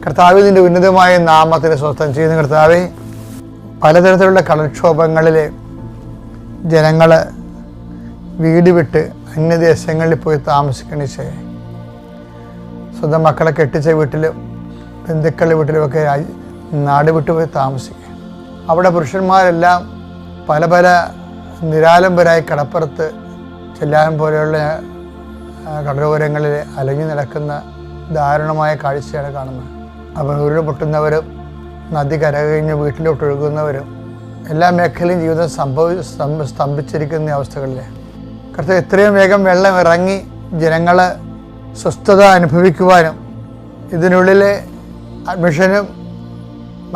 കർത്താവേ, നിൻ്റെ ഉന്നതമായ നാമത്തിന് സ്വസ്ഥം ചെയ്യുന്ന കർത്താവേ, പലതരത്തിലുള്ള കടൽക്ഷോഭങ്ങളിൽ ജനങ്ങൾ വീട് വിട്ട് അന്യദേശങ്ങളിൽ പോയി താമസിക്കണ സ്വന്തം മക്കളെ കെട്ടിച്ച വീട്ടിലും ബന്ധുക്കളുടെ വീട്ടിലുമൊക്കെ നാട് വിട്ടു പോയി താമസിക്കുക. അവിടെ പുരുഷന്മാരെല്ലാം പല പല നിരാലംബരായി കടപ്പുറത്ത് ചെല്ലാൻ പോലെയുള്ള കടലോരങ്ങളിൽ അലഞ്ഞു നടക്കുന്ന ദാരുണമായ കാഴ്ചയാണ് കാണുന്നത്. അവർ ഉരുൾ പൊട്ടുന്നവരും നദി കരകഴിഞ്ഞ് വീട്ടിലോട്ട് ഒഴുകുന്നവരും എല്ലാ മേഖലയും ജീവിതം സ്തംഭിച്ചിരിക്കുന്ന അവസ്ഥകളിൽ കർത്താവ് എത്രയും വേഗം വെള്ളം ഇറങ്ങി ജനങ്ങൾ സ്വസ്ഥത അനുഭവിക്കുവാനും ഇതിനുള്ളിലെ അഡ്മിഷനും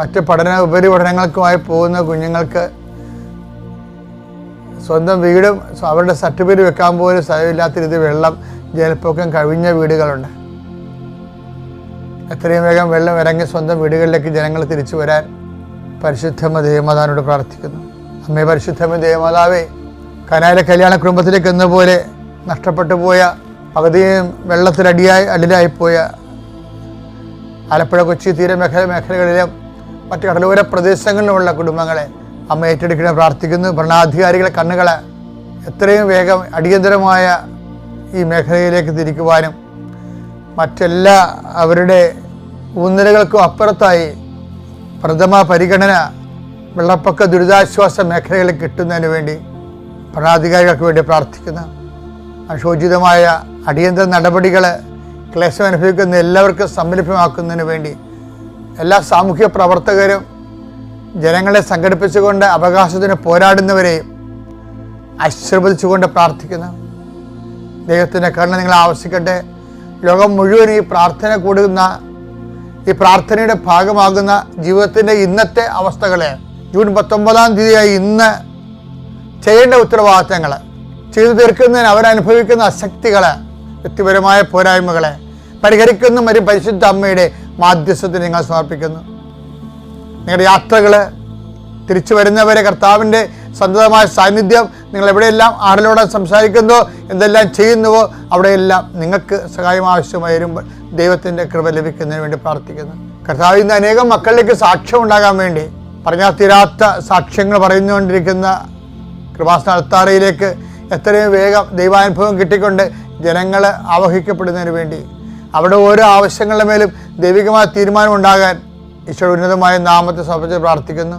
മറ്റ് ഉപരിപഠനങ്ങൾക്കുമായി പോകുന്ന കുഞ്ഞുങ്ങൾക്ക് സ്വന്തം വീടും അവരുടെ സർട്ടിഫിക്കറ്റ് വെക്കാൻ പോലും സ്ഥലമില്ലാത്ത രീതി വെള്ളം ജലപ്പൊക്കം കവിഞ്ഞ വീടുകളുണ്ട്. എത്രയും വേഗം വെള്ളം ഇറങ്ങി സ്വന്തം വീടുകളിലേക്ക് ജനങ്ങൾ തിരിച്ചു വരാൻ പരിശുദ്ധമ്മ ദേവമാതാവിനോട് പ്രാർത്ഥിക്കുന്നു. അമ്മേ പരിശുദ്ധമ്മ ദേവമാതാവേ, കനായിലെ കല്യാണ കുടുംബത്തിലേക്ക് എന്നപോലെ നഷ്ടപ്പെട്ടു പോയ പകുതിയും അടിയിലായിപ്പോയ ആലപ്പുഴ കൊച്ചി മേഖലകളിലും മറ്റ് കടലോര പ്രദേശങ്ങളിലുമുള്ള കുടുംബങ്ങളെ അമ്മ ഏറ്റെടുക്കാൻ പ്രാർത്ഥിക്കുന്നു. ഭരണാധികാരികളെ കണ്ണുകളെ എത്രയും വേഗം അടിയന്തരമായ ഈ മേഖലയിലേക്ക് തിരിക്കുവാനും മറ്റെല്ലാ അവരുടെ ഊന്നലുകൾക്കും അപ്പുറത്തായി പ്രഥമ പരിഗണന വെള്ളപ്പൊക്ക ദുരിതാശ്വാസ മേഖലകളിൽ കിട്ടുന്നതിന് വേണ്ടി ഭരണാധികാരികൾക്ക് വേണ്ടി പ്രാർത്ഥിക്കുന്നു. അശോചിതമായ അടിയന്തര നടപടികൾ ക്ലേശം അനുഭവിക്കുന്ന എല്ലാവർക്കും സംരംഭമാക്കുന്നതിന് വേണ്ടി എല്ലാ സാമൂഹ്യ പ്രവർത്തകരും ജനങ്ങളെ സംഘടിപ്പിച്ചുകൊണ്ട് അവകാശത്തിന് പോരാടുന്നവരെയും ആശീർവദിച്ചുകൊണ്ട് പ്രാർത്ഥിക്കുന്നു. ദൈവത്തിൻ്റെ കരുണ നിങ്ങളെ ആവശ്യിക്കട്ടെ. ലോകം മുഴുവൻ ഈ പ്രാർത്ഥന കൂടുന്ന ഈ പ്രാർത്ഥനയുടെ ഭാഗമാകുന്ന ജീവിതത്തിൻ്റെ ഇന്നത്തെ അവസ്ഥകളെ ജൂൺ 19 തീയതിയായി ഇന്ന് ചെയ്യേണ്ട ഉത്തരവാദിത്തങ്ങൾ ചെയ്തു തീർക്കുന്നതിന് അവരനുഭവിക്കുന്ന അശക്തികൾ, വ്യക്തിപരമായ പോരായ്മകളെ പരിഹരിക്കുന്ന ഒരു പരിശുദ്ധ അമ്മയുടെ മാധ്യസ്ഥത്തിന് നിങ്ങൾ സമർപ്പിക്കുന്നു. നിങ്ങളുടെ യാത്രകൾ തിരിച്ചു വരുന്നവരെ കർത്താവിൻ്റെ സന്തതമായ സാന്നിധ്യം നിങ്ങൾ എവിടെയെല്ലാം ആരിലൂടെ സംസാരിക്കുന്നോ എന്തെല്ലാം ചെയ്യുന്നുവോ അവിടെയെല്ലാം നിങ്ങൾക്ക് സഹായം ആവശ്യമായി വരുമ്പോൾ ദൈവത്തിൻ്റെ കൃപ ലഭിക്കുന്നതിന് വേണ്ടി പ്രാർത്ഥിക്കുന്നു. കർത്താവ് ഇന്ന് അനേകം മക്കളിലേക്ക് സാക്ഷ്യം ഉണ്ടാകാൻ വേണ്ടി പറഞ്ഞാൽ തീരാത്ത സാക്ഷ്യങ്ങൾ പറഞ്ഞുകൊണ്ടിരിക്കുന്ന കൃപാസന അൾത്താരയിലേക്ക് എത്രയും വേഗം ദൈവാനുഭവം കിട്ടിക്കൊണ്ട് ജനങ്ങൾ ആവഹിക്കപ്പെടുന്നതിന് വേണ്ടി അവിടെ ഓരോ ആവശ്യങ്ങളുടെ മേലും ദൈവികമായ തീരുമാനം ഉണ്ടാകാൻ ഈശോയുടെ ഉന്നതമായ നാമത്തെ സമർപ്പിച്ച് പ്രാർത്ഥിക്കുന്നു.